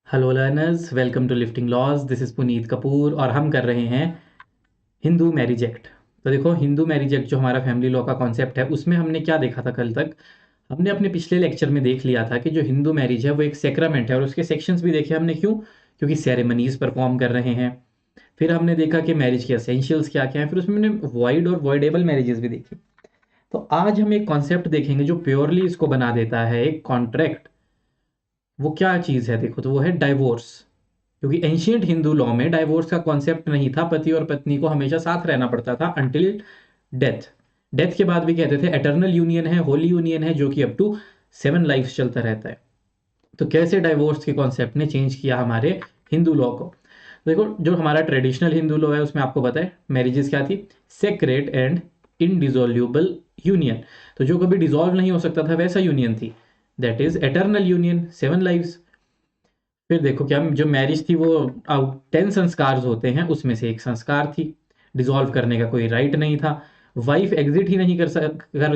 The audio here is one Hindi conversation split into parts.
Hello learners, welcome to lifting laws. This is Puneet Kapoor और हम कर रहे हैं हिंदू मैरिज एक्ट। तो देखो, हिंदू मैरिज एक्ट जो हमारा फैमिली लॉ का कॉन्सेप्ट है, उसमें हमने क्या देखा था कल तक। हमने अपने पिछले लेक्चर में देख लिया था कि जो हिंदू मैरिज है वो एक सेक्रामेंट है, और उसके सेक्शंस भी देखे हमने। क्यों? क्योंकि सेरेमनीज परफॉर्म कर रहे हैं। फिर हमने देखा कि मैरिज के एसेंशियल्स क्या क्या है, फिर उसमें हमने वॉइड और वॉइडेबल मैरिजेस भी देखी। तो आज हम एक कॉन्सेप्ट देखेंगे जो प्योरली इसको बना देता है एक कॉन्ट्रैक्ट। वो क्या चीज़ है देखो, तो वो है डाइवोर्स। क्योंकि एंशियंट हिंदू लॉ में डाइवोर्स का कॉन्सेप्ट नहीं था, पति और पत्नी को हमेशा साथ रहना पड़ता था अंटिल डेथ। डेथ के बाद भी कहते थे एटर्नल यूनियन है, होली यूनियन है, जो कि अप टू 7 लाइफ चलता रहता है। तो कैसे डाइवोर्स के कॉन्सेप्ट ने चेंज किया हमारे हिंदू लॉ को। देखो, जो हमारा ट्रेडिशनल हिंदू लॉ है उसमें आपको पता है मैरिजेस क्या थी, सेक्रेट एंड इनडिसोल्यूबल यूनियन। तो जो कभी डिसॉल्व नहीं हो सकता था वैसा यूनियन थी, that is eternal union, 7 lives. फिर देखो क्या, जो मैरिज थी वो आउट 10 संस्कार होते हैं, उसमें से एक संस्कार थी। डिसॉल्व करने का कोई राइट नहीं था। वाइफ एग्जिट ही नहीं कर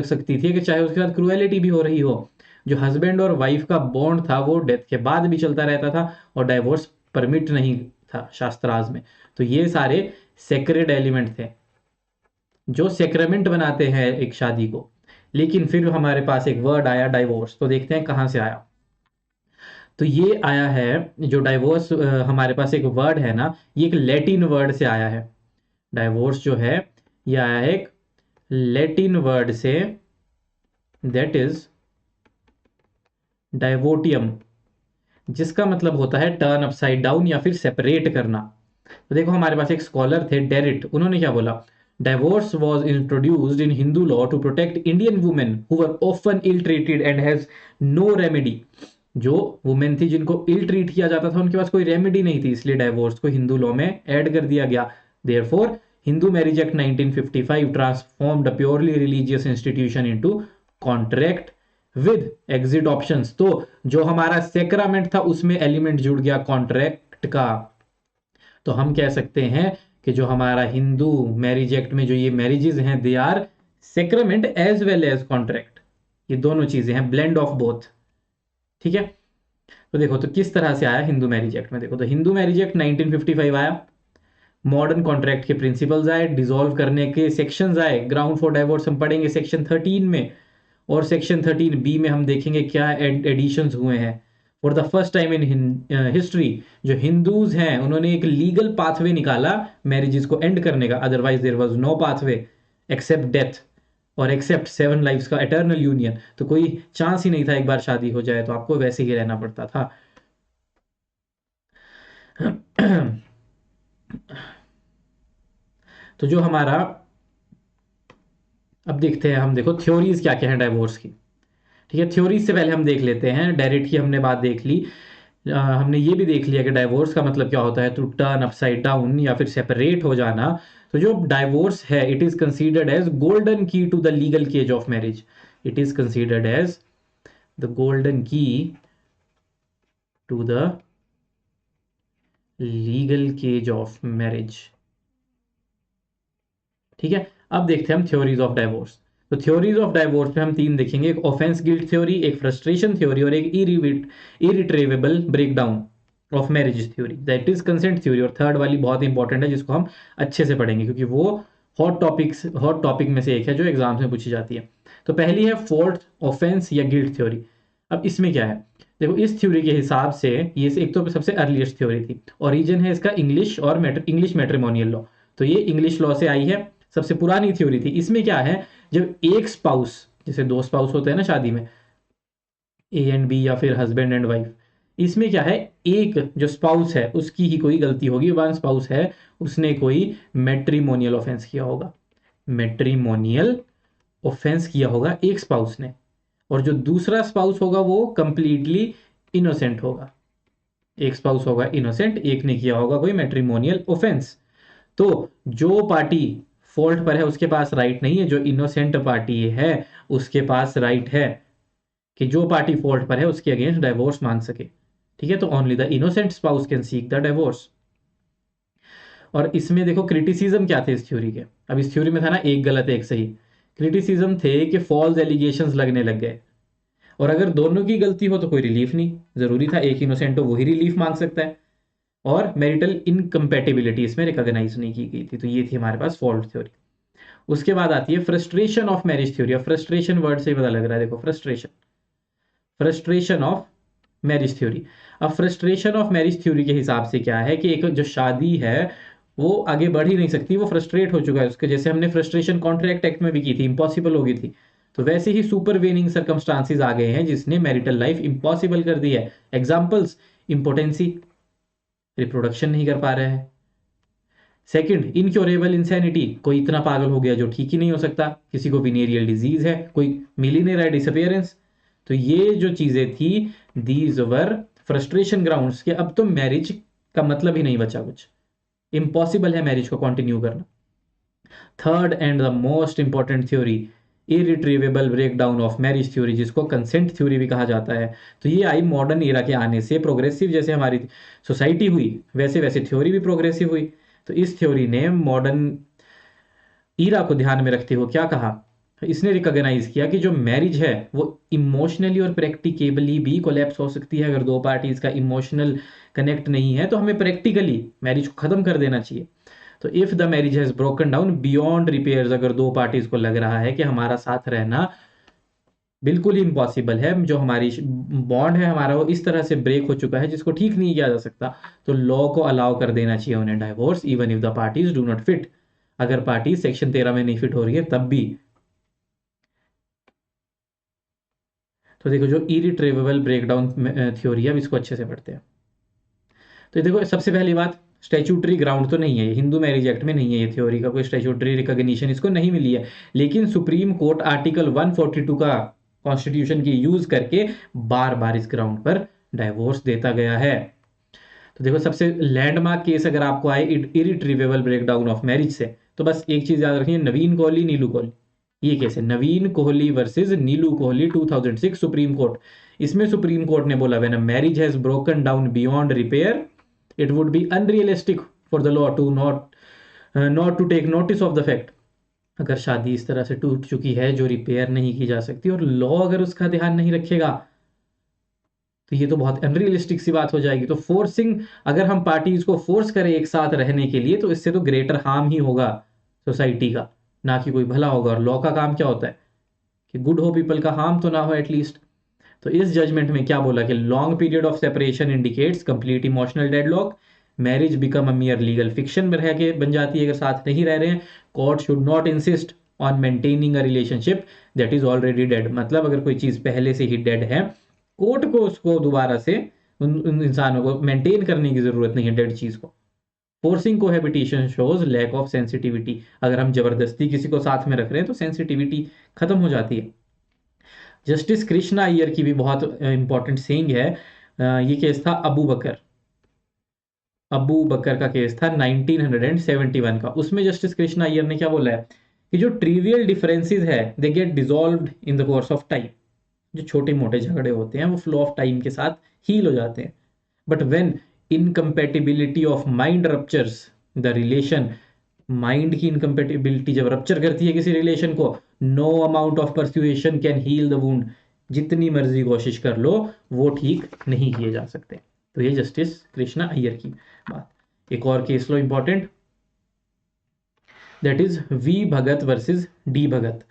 सकती थी कि चाहे उसके साथ क्रुएलिटी भी हो रही हो। जो हस्बैंड और वाइफ का बॉन्ड था वो डेथ के बाद भी चलता रहता था, और डाइवोर्स परमिट नहीं था शास्त्राज में। तो ये सारे सेक्रेड एलिमेंट थे जो सेक्रेमेंट बनाते हैं एक शादी को। लेकिन फिर हमारे पास एक वर्ड आया डाइवोर्स, तो देखते हैं कहाँ से आया। तो ये आया है, जो डाइवोर्स हमारे पास एक वर्ड है ना, ये एक लैटिन वर्ड से आया है। डाइवोर्स जो है ये आया है एक लैटिन वर्ड से, दैट इज डाइवोटियम, जिसका मतलब होता है टर्न अपसाइड डाउन या फिर सेपरेट करना। तो देखो, हमारे पास एक स्कॉलर थे डेरिट, उन्होंने क्या बोला, divorce was introduced in Hindu law to protect Indian women who were often ill treated and has no remedy. जो वुमेन थी जिनको इल ट्रीट किया जाता था, उनके पास कोई रेमेडी नहीं थी, इसलिए डाइवोर्स को हिंदू लॉ में ऐड कर दिया गया। Therefore Hindu marriage act 1955 transformed a purely religious institution into contract with exit options. तो जो हमारा सेक्रामेंट था उसमें एलिमेंट जुड़ गया कॉन्ट्रैक्ट का। तो हम कह सकते हैं कि जो हमारा हिंदू मैरिज एक्ट में जो ये मैरिजेज हैं, they are sacrament as well as contract. ये दोनों चीजें हैं, ब्लेंड ऑफ बोथ। ठीक है। तो देखो, तो किस तरह से आया हिंदू मैरिज एक्ट में, देखो तो हिंदू मैरिज एक्ट 1955 आया। मॉडर्न कॉन्ट्रैक्ट के प्रिंसिपल्स आए, डिसॉल्व करने के सेक्शंस आए। ग्राउंड फॉर डाइवोर्स हम पढ़ेंगे सेक्शन 13 में, और सेक्शन 13 बी में हम देखेंगे क्या एडिशंस हुए हैं। For the first time in history जो हिंदूज हैं उन्होंने एक लीगल पाथवे निकाला मैरिजेस को एंड करने का। Otherwise there was no pathway except death और एक्सेप्ट 7 लाइफ्स का एटर्नल यूनियन। तो कोई चांस ही नहीं था, एक बार शादी हो जाए तो आपको वैसे ही रहना पड़ता था। तो जो हमारा, अब देखते हैं हम, देखो थ्योरीज क्या क्या है डाइवोर्स की। ठीक है, थ्योरीज से पहले हम देख लेते हैं, डायरेक्ट की हमने बात देख ली। हमने ये भी देख लिया कि डाइवोर्स का मतलब क्या होता है, टू टर्न अपसाइड डाउन या फिर सेपरेट हो जाना। तो जो डाइवोर्स है, it is considered as golden key to the legal cage of marriage. It is considered as the golden key to the legal cage of marriage. ठीक है। अब देखते हैं हम थ्योरीज ऑफ डाइवोर्स। तो थ्योरीज ऑफ डाइवोर्स में हम तीन देखेंगे, एक ऑफेंस गिल्ट थ्योरी, एक फ्रस्ट्रेशन थ्योरी, और एक irretrievable breakdown of marriage theory, that is consent theory. और थर्ड वाली बहुत इंपॉर्टेंट है, जिसको हम अच्छे से पढ़ेंगे क्योंकि वो हॉट टॉपिक में से एक है जो एग्जाम्स में पूछी जाती है। तो पहली है फोर्थ ऑफेंस या गिल्ट थ्योरी। अब इसमें क्या है, देखो इस थ्योरी के हिसाब से ये एक तो सबसे अर्लीस्ट थ्योरी थी, ओरिजिन है इसका इंग्लिश और इंग्लिश मैट्रिमोनियल लॉ। तो ये इंग्लिश लॉ से आई है, सबसे पुरानी थ्योरी थी। इसमें क्या है, जब एक स्पाउस, जैसे दो स्पाउस होते हैं ना शादी में, ए एंड बी या फिर हस्बैंड एंड वाइफ, इसमें क्या है, एक जो स्पाउस है उसकी ही कोई गलती होगी, वन स्पाउस है उसने कोई मैट्रिमोनियल ऑफेंस किया होगा। मैट्रिमोनियल ऑफेंस किया होगा एक स्पाउस ने, और जो दूसरा स्पाउस होगा वो कंप्लीटली इनोसेंट होगा। एक स्पाउस होगा इनोसेंट, एक ने किया होगा कोई मैट्रिमोनियल ऑफेंस। तो जो पार्टी फॉल्ट पर है उसके पास राइट नहीं है, जो इनोसेंट पार्टी है उसके पास राइट है कि जो पार्टी फॉल्ट पर है उसके अगेंस्ट डाइवोर्स मांग सके। ठीक है, तो only the innocent spouse can seek the divorce. और इसमें देखो क्रिटिसिज्म क्या थे इस थ्योरी के। अब इस थ्योरी में था ना एक गलत एक सही। क्रिटिसिज्म थे कि फॉल्स एलिगेशंस लगने लग गए। और अगर दोनों की गलती हो तो कोई रिलीफ नहीं, जरूरी था एक इनोसेंट हो, वही रिलीफ मांग सकता है। और मैरिटल इनकम्पेटिबिलिटी इसमें रिकॉग्नाइज नहीं की गई थी, तो ये थी हमारे पास फॉल्ट थ्योरी। उसके बाद आती है फ्रस्ट्रेशन ऑफ मैरिज थ्योरी। अब फ्रस्ट्रेशन वर्ड से ही पता लग रहा है, देखो frustration, frustration of marriage theory. अब फ्रस्ट्रेशन ऑफ मैरिज थ्योरी के हिसाब से क्या है कि एक जो शादी है वो आगे बढ़ ही नहीं सकती, वो फ्रस्ट्रेट हो चुका है उसके, जैसे हमने फ्रस्ट्रेशन कॉन्ट्रैक्ट एक्ट में भी की थी, इम्पॉसिबल हो गई थी। तो वैसे ही सुपरवेनिंग सर्कमस्टांसिस आ गए हैं जिसने मैरिटल लाइफ इम्पॉसिबल कर दी है। एग्जाम्पल्स, इम्पोटेंसी, रिप्रोडक्शन नहीं कर पा रहे हैं। सेकंड, इनक्योरेबल इंसैनिटी, कोई इतना पागल हो गया जो ठीक ही नहीं हो सकता, किसी को विनेरियल डिजीज है, कोई मिल ही नहीं रहा है, डिसअपियरेंस। तो ये जो चीजें थी, दीज वर फ्रस्ट्रेशन ग्राउंड्स के अब तो मैरिज का मतलब ही नहीं बचा कुछ, इम्पॉसिबल है मैरिज को कंटिन्यू करना। Third and the most important theory, irretrievable breakdown of marriage theory, जिसको कंसेंट थ्योरी भी कहा जाता है। तो ये आई मॉडर्न एरा के आने से, प्रोग्रेसिव जैसे हमारी सोसाइटी हुई वैसे वैसे थ्योरी भी प्रोग्रेसिव हुई। तो इस थ्योरी ने मॉडर्न ईरा को ध्यान में रखते हुए क्या कहा, इसने रिकॉग्नाइज किया कि जो मैरिज है वो इमोशनली और प्रैक्टिकेबली भी कोलैप्स हो सकती है। अगर दो पार्टीज का इमोशनल कनेक्ट नहीं है तो हमें प्रैक्टिकली मैरिज को खत्म कर देना चाहिए। तो if the marriage has broken down beyond repairs, अगर दो पार्टीज को लग रहा है कि हमारा साथ रहना बिल्कुल ही इम्पॉसिबल है, जो हमारी बॉन्ड है हमारा वो इस तरह से ब्रेक हो चुका है जिसको ठीक नहीं किया जा सकता, तो लॉ को अलाउ कर देना चाहिए उन्हें divorce, even if the parties do not fit. अगर पार्टी सेक्शन 13 में नहीं फिट हो रही है तब भी। तो देखो जो इरिट्रेवेबल ब्रेकडाउन थ्योरी है, अब इसको अच्छे से पढ़ते हैं। तो ये देखो सबसे पहली बात, स्टैच्यूटरी ग्राउंड तो नहीं है ये, हिंदू मैरिज एक्ट में नहीं है ये थ्योरी का कोई स्टैच्यूटरी रिकॉग्निशन इसको नहीं मिली है। लेकिन सुप्रीम कोर्ट आर्टिकल 142 का कॉन्स्टिट्यूशन की यूज करके बार बार इस ग्राउंड पर डाइवोर्स देता गया है। तो देखो सबसे लैंडमार्क केस अगर आपको आए इरिट्रीवेबल ब्रेकडाउन ऑफ मैरिज से, तो बस एक चीज याद रखिए, नवीन कोहली नीलू कोहली, ये केस है Naveen Kohli versus Neelu Kohli 2006 Supreme court. इसमें सुप्रीम कोर्ट ने बोला when a marriage has broken down beyond repair it would be unrealistic for the law to not to take notice of the fact. अगर शादी इस तरह से टूट चुकी है जो रिपेयर नहीं की जा सकती और लॉ अगर उसका ध्यान नहीं रखेगा तो ये तो बहुत अनरियलिस्टिक सी बात हो जाएगी। तो फोर्सिंग, अगर हम पार्टीज को फोर्स करें एक साथ रहने के लिए तो इससे तो ग्रेटर हार्म ही होगा सोसाइटी का, ना कि कोई भला होगा। और लॉ का काम क्या होता है कि गुड हो पीपल का, हार्म तो ना हो एटलीस्ट। तो इस जजमेंट में क्या बोला कि long period of separation indicates complete emotional deadlock, marriage become a मियर legal fiction रह के बन जाती है अगर साथ नहीं रह रहे हैं। Court should not insist on maintaining a relationship that is already dead, मतलब अगर कोई चीज पहले से ही डेड है, कोर्ट को उसको दोबारा से उन इंसानों को मेंटेन करने की जरूरत नहीं है डेड चीज को। Forcing cohabitation shows lack of sensitivity, अगर हम जबरदस्ती किसी को साथ में रख रहे हैं तो सेंसिटिविटी खत्म हो जाती है। जस्टिस कृष्णा अय्यर की भी बहुत इंपॉर्टेंट सेइंग है। ये केस था अबू बकर का केस था 1971 का। उसमें जस्टिस कृष्णा अय्यर ने क्या बोला है कि जो ट्रिवियल डिफरेंसेस है they get dissolved in the course of time, जो छोटे मोटे झगड़े होते हैं वो फ्लो ऑफ टाइम के साथ हील हो जाते हैं। But when incompatibility of mind ruptures the relation, mind की इनकम्पेटिबिलिटी जब रप्चर करती है किसी रिलेशन को, no amount of persuasion can heal the wound, जितनी मर्जी कोशिश कर लो वो ठीक नहीं किए जा सकते। तो ये जस्टिस कृष्णा अय्यर की बात। एक और केस लो important, that is V Bhagat versus D Bhagat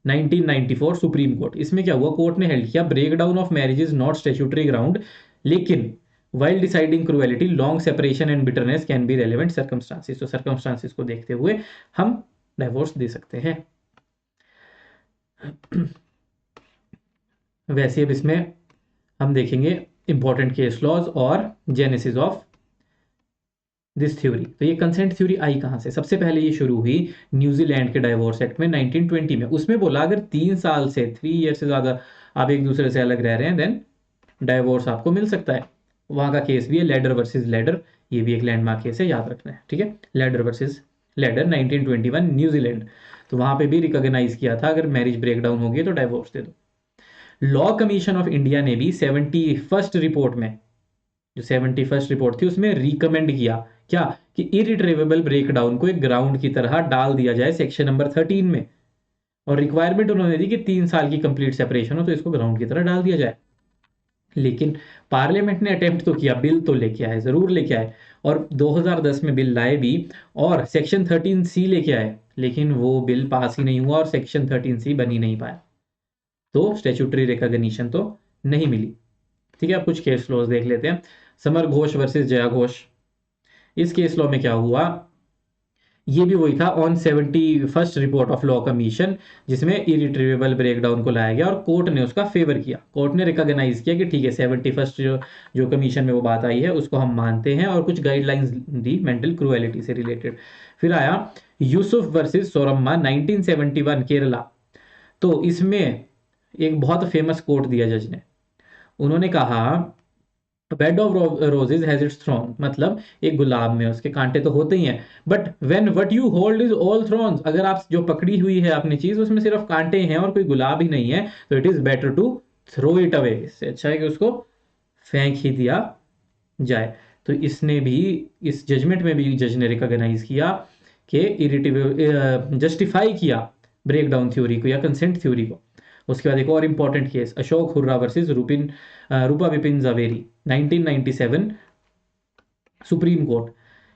1994 supreme court. इसमें क्या हुआ, कोर्ट ने हेल्ड किया break down of marriage is not statutory ground, लेकिन while deciding cruelty long separation and bitterness can be relevant circumstances, तो सर्कमस्टांसिस को देखते हुए हम डाइवोर्स दे सकते हैं। वैसे अब इसमें हम देखेंगे इंपॉर्टेंट केस लॉज और जेनेसिस ऑफ दिस थ्योरी। तो ये कंसेंट थ्योरी आई कहां से, सबसे पहले ये शुरू हुई न्यूजीलैंड के डाइवोर्स एक्ट में 1920 में। उसमें बोला अगर 3 साल से 3 ईयर से ज्यादा आप एक दूसरे से अलग रह रहे हैं देन डाइवोर्स आपको मिल सकता है। वहां का केस भी है लेडर वर्सेस लेडर, ये भी एक लैंडमार्क केस है, याद रखना है, ठीक है। Ladder versus ladder 1921 New Zealand. तो वहां पे भी रिकॉग्नाइज किया था अगर मैरिज ब्रेकडाउन होगी तो डाइवोर्स दे दो। लॉ कमीशन ऑफ इंडिया ने भी 71st रिपोर्ट में, जो 71st रिपोर्ट थी उसमें रिकमेंड किया क्या कि इरिट्रेवेबल ब्रेकडाउन को एक ग्राउंड की तरह डाल दिया जाए सेक्शन नंबर 13 में। और रिक्वायरमेंट उन्होंने दी कि 3 साल की कंप्लीट सेपरेशन हो तो इसको ग्राउंड की तरह डाल दिया जाए। लेकिन पार्लियामेंट ने अटेम्प्ट तो किया, बिल तो लेके आए, जरूर लेके आए, और 2010 में बिल लाए भी, और सेक्शन 13C लेके आए, लेकिन वो बिल पास ही नहीं हुआ और सेक्शन 13C बन ही नहीं पाया, तो स्टैट्यूटरी रिकॉग्निशन तो नहीं मिली। ठीक है, अब कुछ केस लॉज देख लेते हैं। Summer Ghosh versus Jaya Ghosh. इस केस लॉ में क्या हुआ, ये भी वही था, on 71st report of law commission, जिसमें इरिट्रीवेबल ब्रेकडाउन को लाया गया और कोर्ट ने उसका फेवर किया। कोर्ट ने रिकॉग्नाइज किया कि ठीक है, 71st जो जो कमीशन में वो बात आई है उसको हम मानते हैं, और कुछ गाइडलाइंस दी मेंटल क्रुएलिटी से रिलेटेड। फिर आया यूसुफ वर्सेस सोरम्मा 1971 केरला। तो इसमें एक बहुत फेमस कोट दिया जज ने। उन्होंने कहा, bed of roses has its thrown, मतलब एक गुलाब में उसके कांटे तो होते ही हैं, but when what you hold is all Thrones, अगर आप जो पकड़ी हुई है अपनी चीज उसमें सिर्फ कांटे हैं और कोई गुलाब ही नहीं है, तो it is better to throw it away, इससे अच्छा है कि उसको फेंक ही दिया जाए। तो इसने भी, इस जजमेंट में भी जज ने रिकॉग्नाइज किया कि इरिटेबल जस्टिफाई किया ब्रेक डाउन थ्योरी को या कंसेंट थ्योरी को। उसके बाद एक और important case, Ashok Hurra versus Rupa Vipin Zaveri 1997 supreme court.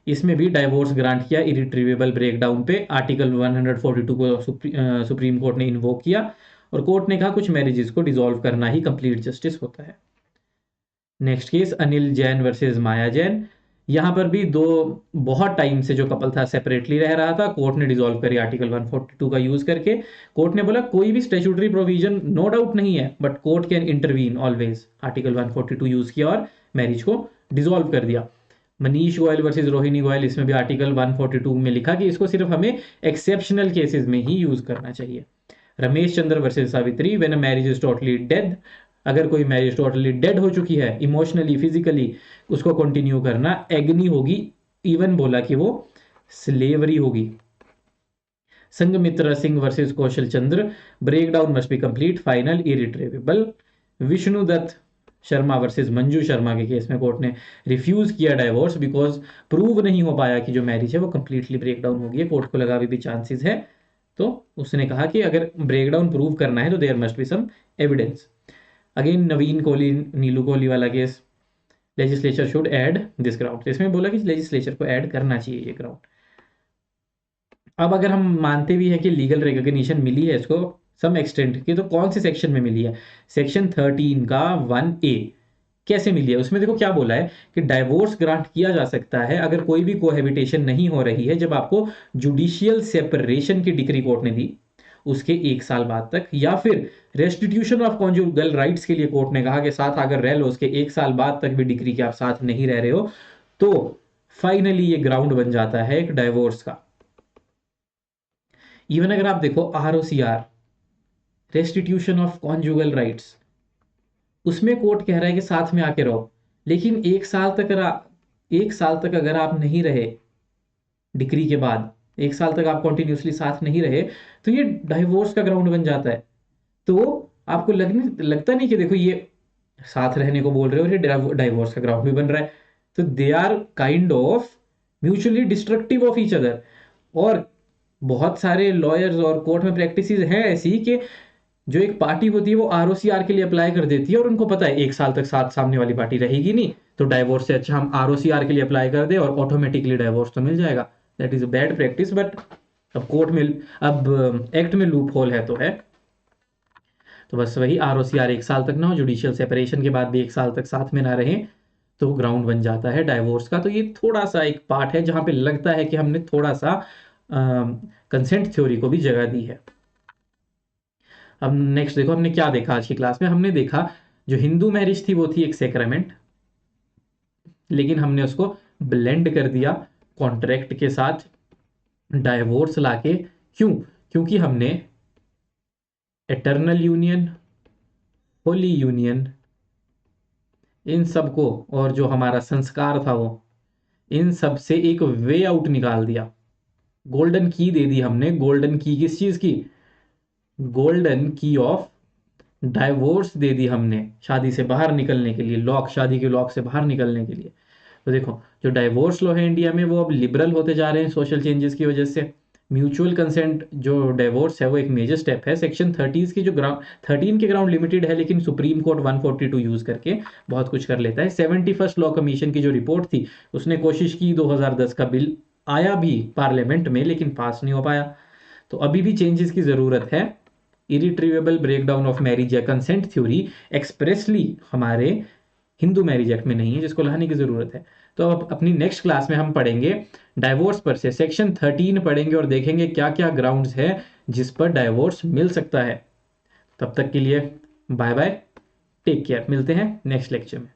इसमें भी डाइवोर्स ग्रांट किया इरिट्रीवेबल ब्रेकडाउन पे, आर्टिकल 142 को सुप्रीम कोर्ट ने इन्वोक किया, और कोर्ट ने कहा कुछ मैरिजेस को डिसॉल्व करना ही कंप्लीट जस्टिस होता है। Next case, Anil Jain versus Maya Jain. यहाँ पर भी दो, बहुत टाइम से जो कपल था सेपरेटली रह रहा था, कोर्ट ने डिसॉल्व करी आर्टिकल 142 का यूज करके। कोर्ट ने बोला कोई भी स्टैट्यूटरी प्रोविजन नो डाउट नहीं है, but court can intervene always, article 142 use किया और मैरिज को डिसॉल्व कर दिया। मनीष गोयल वर्सेस रोहिणी गोयल, इसमें भी आर्टिकल 142 में लिखा कि इसको सिर्फ हमें एक्सेप्शनल केसेस में ही यूज करना चाहिए। Ramesh Chandra versus Savitri, when a marriage is totally dead, अगर कोई मैरिज टोटली डेड हो चुकी है इमोशनली फिजिकली, उसको कंटिन्यू करना एग्नी होगी, इवन बोला कि वो स्लेवरी होगी। Sanghamitra Singh versus Kaushal Chandra, breakdown must be complete, final, irretrievable. Vishnudutt Sharma versus Manju Sharma के केस में कोर्ट ने रिफ्यूज किया डाइवोर्स बिकॉज प्रूव नहीं हो पाया कि जो मैरिज है वो कंप्लीटली ब्रेकडाउन होगी, कोर्ट को लगा अभी भी चांसेस है, तो उसने कहा कि अगर ब्रेकडाउन प्रूव करना है तो there must be some evidence. Again Naveen Kohli Neelu Kohli वाला case, legislature should add this ground, इसमें बोला कि लेजिस्लेचर को ऐड करना चाहिए ये ग्राउंड। अब अगर हम मानते भी हैं कि लीगल रिकॉग्निशन मिली है इसको सम एक्सटेंट की, तो कौन से सेक्शन में मिली है, सेक्शन 13 का 1A कैसे मिली है। उसमें देखो क्या बोला है कि डाइवोर्स ग्रांट किया जा सकता है अगर कोई भी कोहैबिटेशन नहीं हो रही है, जब आपको जुडिशियल सेपरेशन की डिक्री कोर्ट ने दी उसके 1 साल बाद तक, या फिर रेस्टिट्यूशन ऑफ कॉन्जुगल राइट्स के लिए कोर्ट ने कहा कि साथ अगर रह लो उसके 1 साल बाद तक भी डिक्री के आप साथ नहीं रह रहे हो, तो फाइनली ये ग्राउंड बन जाता है एक डाइवोर्स का। इवन अगर आप देखो ROCR, restitution of conjugal rights, उसमें कोर्ट कह रहा है कि साथ में आके रहो, लेकिन 1 साल तक अगर आप नहीं रहे डिक्री के बाद, 1 साल तक आप कंटिन्यूसली साथ नहीं रहे, तो ये डाइवोर्स का ग्राउंड बन जाता है। तो आपको लगता नहीं कि देखो ये साथ रहने को बोल रहे हो और ये डाइवोर्स का ग्राउंड भी बन रहा है, तो they are kind of mutually destructive of each other. और बहुत सारे लॉयर्स और कोर्ट में प्रैक्टिस हैं ऐसी कि जो एक पार्टी होती है वो ROCR के लिए अप्लाई कर देती है, और उनको पता है 1 साल तक साथ सामने वाली पार्टी रहेगी नहीं, तो डाइवोर्स से अच्छा हम ROCR के लिए अप्लाई कर दे और ऑटोमेटिकली डाइवोर्स तो मिल जाएगा। That is a bad practice, but अब कोर्ट में, अब एक्ट में लूप होल है तो है। तो बस वही, ROCR 1 साल तक ना हो, जुडिशियल सेपरेशन के बाद भी 1 साल तक साथ में ना रहे, तो ग्राउंड बन जाता है डाइवोर्स का। तो ये थोड़ा सा एक पार्ट है जहां पे लगता है कि हमने थोड़ा सा कंसेंट थ्योरी को भी जगह दी है। अब नेक्स्ट देखो हमने क्या देखा आज की क्लास में, हमने देखा जो हिंदू मैरिज थी वो थी एक सेक्रेमेंट, लेकिन हमने उसको ब्लेंड कर दिया कॉन्ट्रैक्ट के साथ डाइवोर्स लाके। क्यों? क्योंकि हमने एटर्नल यूनियन, होली यूनियन, इन सब को, और जो हमारा संस्कार था वो, इन सब से एक वे आउट निकाल दिया, गोल्डन की दे दी हमने। गोल्डन की किस चीज की? गोल्डन की ऑफ डाइवोर्स दे दी हमने, शादी से बाहर निकलने के लिए, लॉक, शादी के लॉक से बाहर निकलने के लिए। तो देखो जो डाइवोर्स लॉ है इंडिया में वो अब लिबरल होते जा रहे हैं सोशल चेंजेस की वजह से, म्यूचुअल कंसेंट जो डिवोर्स है वो एक मेजर स्टेप है। सेक्शन 30 की जो ग्राउंड 13 के ग्राउंड लिमिटेड है, लेकिन सुप्रीम कोर्ट 142 यूज करके बहुत कुछ कर लेता है। 71st लॉ कमीशन की जो रिपोर्ट थी, उसने कोशिश की 2010 का बिल आया भी पार्लियामेंट में, लेकिन पास नहीं हो पाया। तो अभी भी चेंजेस की ज़रूरत है। इरिट्रीवेबल ब्रेकडाउन ऑफ मैरिज या कंसेंट थ्योरी एक्सप्रेसली हमारे हिंदू मैरिज एक्ट में नहीं है, जिसको लाने की ज़रूरत है। तो अब अपनी नेक्स्ट क्लास में हम पढ़ेंगे डाइवोर्स पर से सेक्शन 13 पढ़ेंगे और देखेंगे क्या क्या ग्राउंड्स है जिस पर डाइवोर्स मिल सकता है। तब तक के लिए बाय बाय, टेक केयर, मिलते हैं नेक्स्ट लेक्चर में।